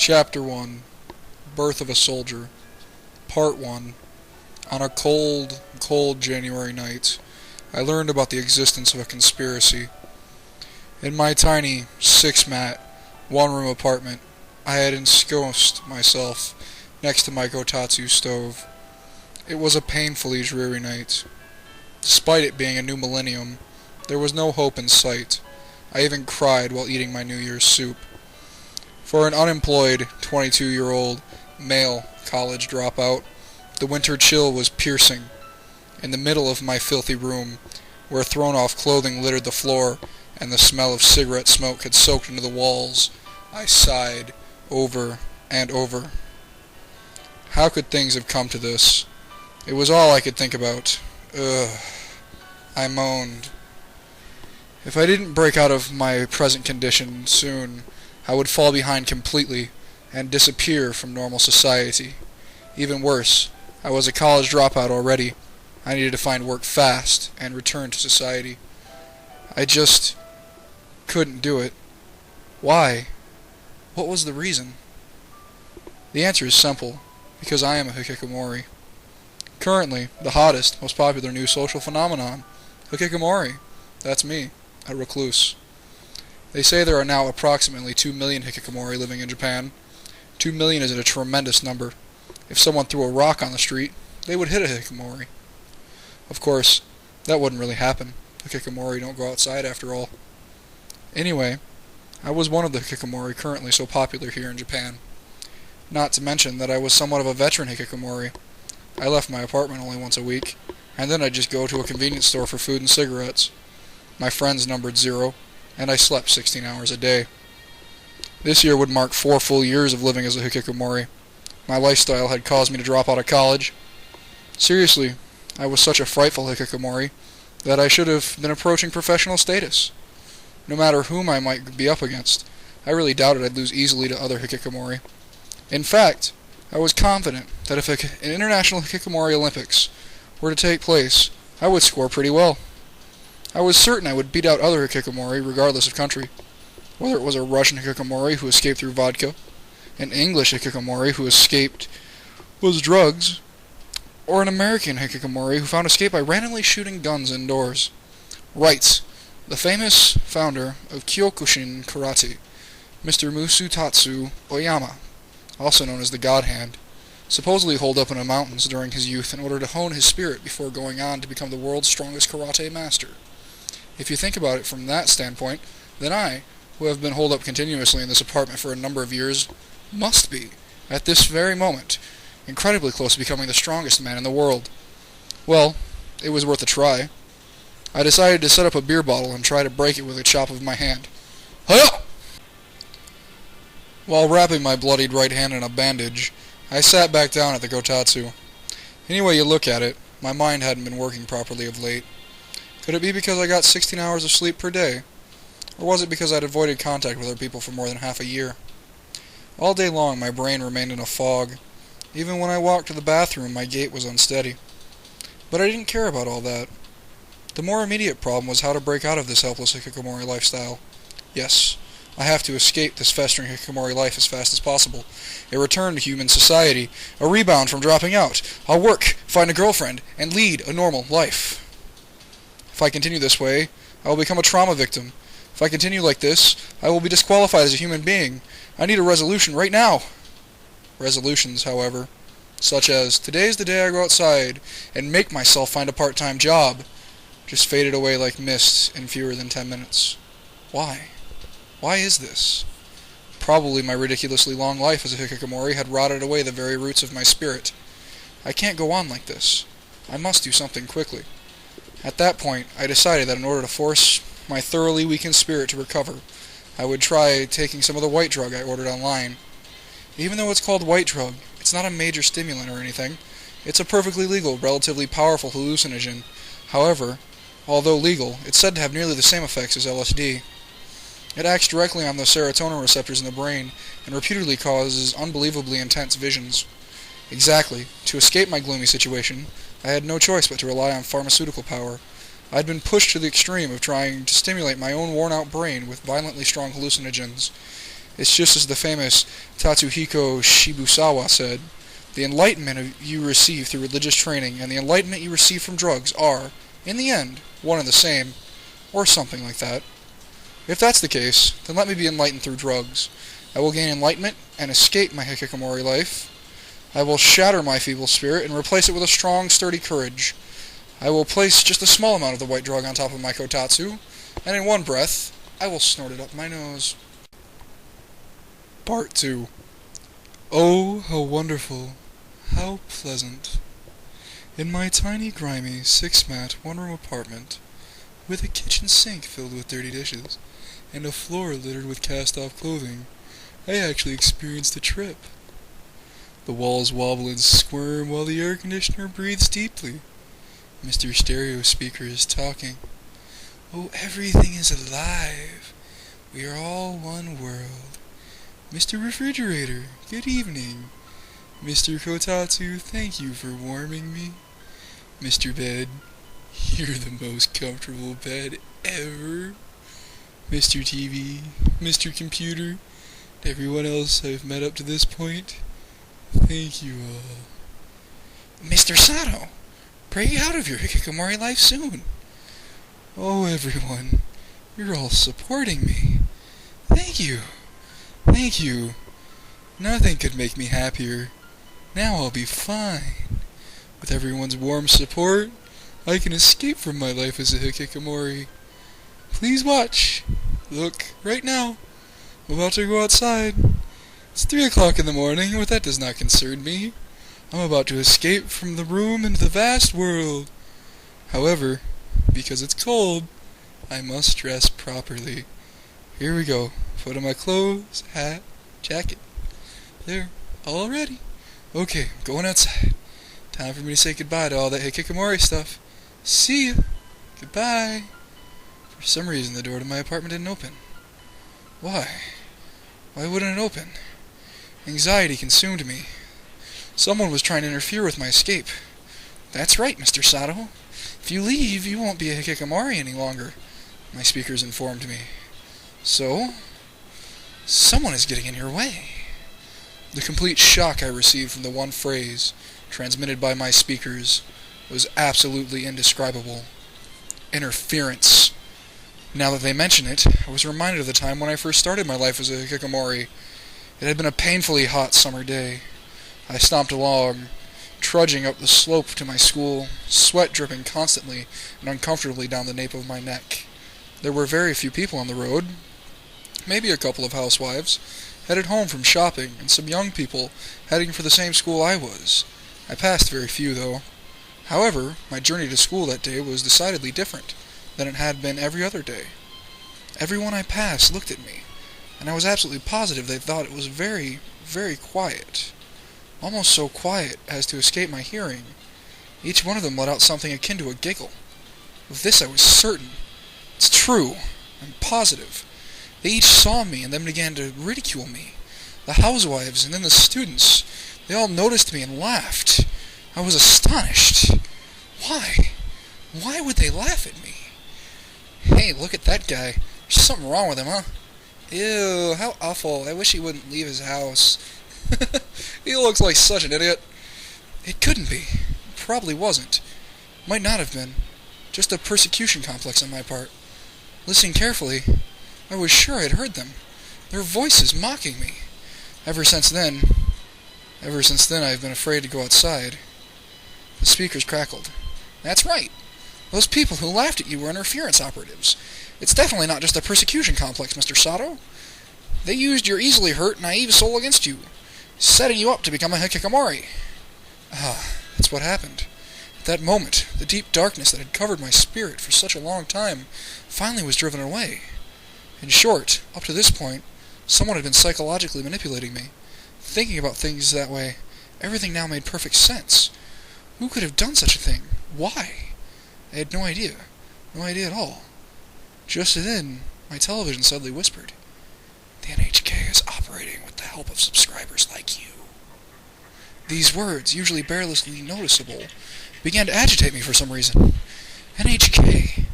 Chapter 1 Birth of a Soldier Part 1 On a cold, cold January night, I learned about the existence of a conspiracy. In my tiny, six-mat, one-room apartment, I had ensconced myself next to my kotatsu stove. It was a painfully dreary night. Despite it being a new millennium, there was no hope in sight. I even cried while eating my New Year's soup. For an unemployed, 22-year-old, male college dropout, the winter chill was piercing. In the middle of my filthy room, where thrown-off clothing littered the floor and the smell of cigarette smoke had soaked into the walls, I sighed over and over. How could things have come to this? It was all I could think about. Ugh. I moaned. If I didn't break out of my present condition soon, I would fall behind completely and disappear from normal society. Even worse, I was a college dropout already. I needed to find work fast and return to society. I just couldn't do it. Why? What was the reason? The answer is simple, because I am a hikikomori. Currently, the hottest, most popular new social phenomenon. Hikikomori. That's me, a recluse. They say there are now approximately 2 million hikikomori living in Japan. 2 million is a tremendous number. If someone threw a rock on the street, they would hit a hikikomori. Of course, that wouldn't really happen. Hikikomori don't go outside after all. Anyway, I was one of the hikikomori currently so popular here in Japan. Not to mention that I was somewhat of a veteran hikikomori. I left my apartment only once a week, and then I'd just go to a convenience store for food and cigarettes. My friends numbered 0, and I slept 16 hours a day. This year would mark 4 full years of living as a hikikomori. My lifestyle had caused me to drop out of college. Seriously, I was such a frightful hikikomori that I should have been approaching professional status. No matter whom I might be up against, I really doubted I'd lose easily to other hikikomori. In fact, I was confident that if an International Hikikomori Olympics were to take place, I would score pretty well. I was certain I would beat out other hikikomori regardless of country, whether it was a Russian hikikomori who escaped through vodka, an English hikikomori who was drugs, or an American hikikomori who found escape by randomly shooting guns indoors. Right, the famous founder of Kyokushin Karate, Mr. Musutatsu Oyama, also known as the God Hand, supposedly holed up in the mountains during his youth in order to hone his spirit before going on to become the world's strongest karate master. If you think about it from that standpoint, then I, who have been holed up continuously in this apartment for a number of years, must be, at this very moment, incredibly close to becoming the strongest man in the world. Well, it was worth a try. I decided to set up a beer bottle and try to break it with a chop of my hand. Hi-ya! While wrapping my bloodied right hand in a bandage, I sat back down at the kotatsu. Any way you look at it, my mind hadn't been working properly of late. Could it be because I got 16 hours of sleep per day? Or was it because I'd avoided contact with other people for more than half a year? All day long my brain remained in a fog. Even when I walked to the bathroom, my gait was unsteady. But I didn't care about all that. The more immediate problem was how to break out of this helpless hikikomori lifestyle. Yes, I have to escape this festering hikikomori life as fast as possible. A return to human society, a rebound from dropping out. I'll work, find a girlfriend, and lead a normal life. If I continue this way, I will become a trauma victim. If I continue like this, I will be disqualified as a human being. I need a resolution right now. Resolutions, however, such as, today's the day I go outside and make myself find a part-time job, just faded away like mist in fewer than 10 minutes. Why? Why is this? Probably my ridiculously long life as a hikikomori had rotted away the very roots of my spirit. I can't go on like this. I must do something quickly. At that point, I decided that in order to force my thoroughly weakened spirit to recover, I would try taking some of the white drug I ordered online. Even though it's called white drug, it's not a major stimulant or anything. It's a perfectly legal, relatively powerful hallucinogen. However, although legal, it's said to have nearly the same effects as LSD. It acts directly on the serotonin receptors in the brain and reputedly causes unbelievably intense visions. Exactly. To escape my gloomy situation, I had no choice but to rely on pharmaceutical power. I had been pushed to the extreme of trying to stimulate my own worn-out brain with violently strong hallucinogens. It's just as the famous Tatsuhiko Shibusawa said, the enlightenment you receive through religious training and the enlightenment you receive from drugs are, in the end, one and the same, or something like that. If that's the case, then let me be enlightened through drugs. I will gain enlightenment and escape my hikikomori life. I will shatter my feeble spirit and replace it with a strong, sturdy courage. I will place just a small amount of the white drug on top of my kotatsu, and in one breath, I will snort it up my nose. Part 2. Oh, how wonderful, how pleasant. In my tiny, grimy, 6-mat, one-room apartment, with a kitchen sink filled with dirty dishes, and a floor littered with cast-off clothing, I actually experienced a trip. The walls wobble and squirm while the air conditioner breathes deeply. Mr. Stereo Speaker is talking. Oh, everything is alive. We are all one world. Mr. Refrigerator, good evening. Mr. Kotatsu, thank you for warming me. Mr. Bed, you're the most comfortable bed ever. Mr. TV, Mr. Computer, and everyone else I've met up to this point, thank you all. Mr. Sato, break out of your hikikomori life soon. Oh, everyone, you're all supporting me. Thank you. Thank you. Nothing could make me happier. Now I'll be fine. With everyone's warm support, I can escape from my life as a hikikomori. Please watch. Look, right now. I'm about to go outside. It's 3 o'clock in the morning, but that does not concern me. I'm about to escape from the room into the vast world. However, because it's cold, I must dress properly. Here we go. Put on my clothes, hat, jacket. There, all ready. Okay, I'm going outside. Time for me to say goodbye to all that hikikomori stuff. See ya. Goodbye. For some reason, the door to my apartment didn't open. Why? Why wouldn't it open? Anxiety consumed me. Someone was trying to interfere with my escape. That's right, Mr. Sato. If you leave, you won't be a hikikomori any longer, my speakers informed me. So, someone is getting in your way. The complete shock I received from the one phrase, transmitted by my speakers, was absolutely indescribable. Interference. Now that they mention it, I was reminded of the time when I first started my life as a hikikomori. It had been a painfully hot summer day. I stomped along, trudging up the slope to my school, sweat dripping constantly and uncomfortably down the nape of my neck. There were very few people on the road, maybe a couple of housewives, headed home from shopping, and some young people heading for the same school I was. I passed very few, though. However, my journey to school that day was decidedly different than it had been every other day. Everyone I passed looked at me, and I was absolutely positive they thought it was very, very quiet. Almost so quiet as to escape my hearing. Each one of them let out something akin to a giggle. Of this I was certain. It's true. I'm positive. They each saw me and then began to ridicule me. The housewives and then the students. They all noticed me and laughed. I was astonished. Why? Why would they laugh at me? Hey, look at that guy. There's something wrong with him, huh? Ew, how awful. I wish he wouldn't leave his house. He looks like such an idiot. It couldn't be. It probably wasn't. Might not have been. Just a persecution complex on my part. Listening carefully, I was sure I'd heard them. Their voices mocking me. Ever since then, I've been afraid to go outside. The speakers crackled. That's right. Those people who laughed at you were interference operatives. It's definitely not just a persecution complex, Mr. Sato. They used your easily hurt, naive soul against you, setting you up to become a hikikomori. That's what happened. At that moment, the deep darkness that had covered my spirit for such a long time finally was driven away. In short, up to this point, someone had been psychologically manipulating me. Thinking about things that way, everything now made perfect sense. Who could have done such a thing? Why? I had no idea. No idea at all. Just then, my television suddenly whispered, "The N.H.K is operating with the help of subscribers like you." These words, usually barely noticeable, began to agitate me for some reason. N.H.K.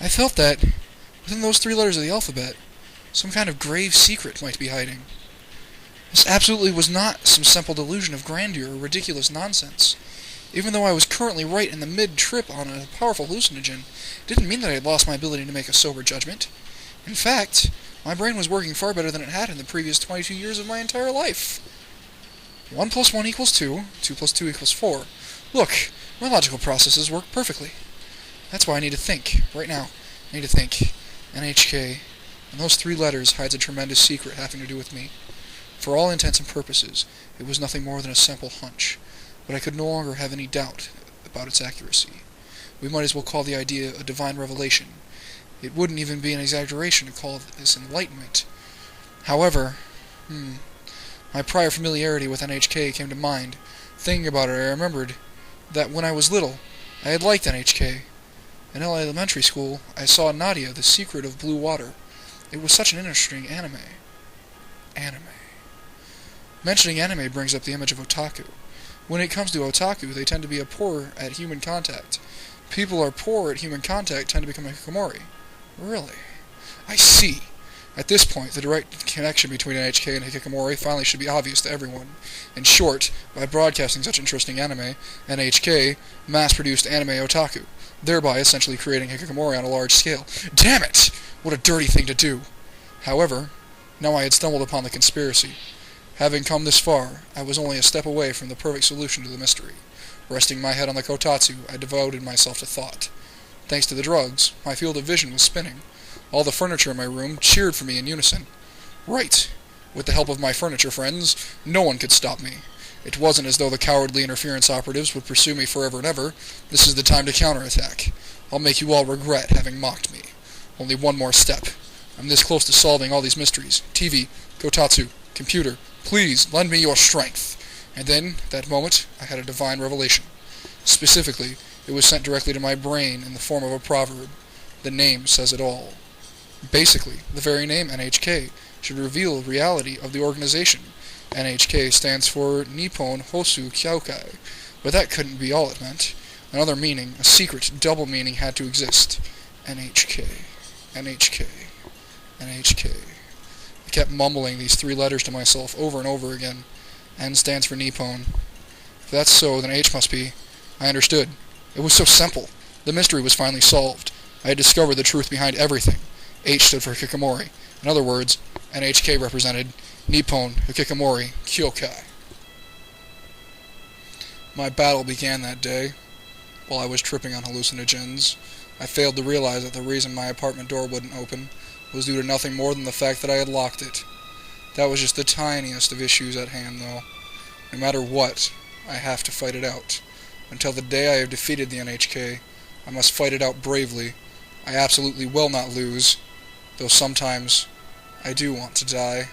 I felt that, within those 3 letters of the alphabet, Some kind of grave secret might be hiding. This absolutely was not some simple delusion of grandeur or ridiculous nonsense. Even though I was currently right in the mid-trip on a powerful hallucinogen, it didn't mean that I had lost my ability to make a sober judgment. In fact, my brain was working far better than it had in the previous 22 years of my entire life. 1 plus 1 equals 2, 2 plus 2 equals 4. Look, my logical processes work perfectly. That's why I need to think, right now. I need to think. N.H.K. And those 3 letters hides a tremendous secret having to do with me. For all intents and purposes, it was nothing more than a simple hunch, but I could no longer have any doubt about its accuracy. We might as well call the idea a divine revelation. It wouldn't even be an exaggeration to call this enlightenment. However, my prior familiarity with N.H.K. came to mind. Thinking about it, I remembered that when I was little, I had liked N.H.K. In elementary school, I saw Nadia, The Secret of Blue Water. It was such an interesting anime. Mentioning anime brings up the image of otaku. When it comes to otaku, they tend to be poor at human contact. People who are poor at human contact tend to become a hikikomori. Really? I see. At this point, the direct connection between N.H.K. and hikikomori finally should be obvious to everyone. In short, by broadcasting such interesting anime, N.H.K. mass-produced anime otaku, thereby essentially creating hikikomori on a large scale. Damn it! What a dirty thing to do! However, now I had stumbled upon the conspiracy. Having come this far, I was only a step away from the perfect solution to the mystery. Resting my head on the kotatsu, I devoted myself to thought. Thanks to the drugs, my field of vision was spinning. All the furniture in my room cheered for me in unison. Right. With the help of my furniture friends, no one could stop me. It wasn't as though the cowardly interference operatives would pursue me forever and ever. This is the time to counterattack. I'll make you all regret having mocked me. Only one more step. I'm this close to solving all these mysteries. TV, kotatsu, computer, please lend me your strength. And then, at that moment, I had a divine revelation. Specifically, it was sent directly to my brain in the form of a proverb. The name says it all. Basically, the very name N.H.K. should reveal the reality of the organization. N.H.K. stands for Nippon Hosu Kyoukai, but that couldn't be all it meant. Another meaning, a secret, double meaning had to exist. N.H.K. N.H.K. N.H.K. I kept mumbling these 3 letters to myself over and over again. N stands for Nippon. If that's so, then H must be. I understood. It was so simple. The mystery was finally solved. I had discovered the truth behind everything. H stood for hikikomori. In other words, N.H.K. represented Nippon Hikikomori Kyokai. My battle began that day. While I was tripping on hallucinogens, I failed to realize that the reason my apartment door wouldn't open was due to nothing more than the fact that I had locked it. That was just the tiniest of issues at hand, though. No matter what, I have to fight it out. Until the day I have defeated the N.H.K., I must fight it out bravely. I absolutely will not lose, though sometimes I do want to die.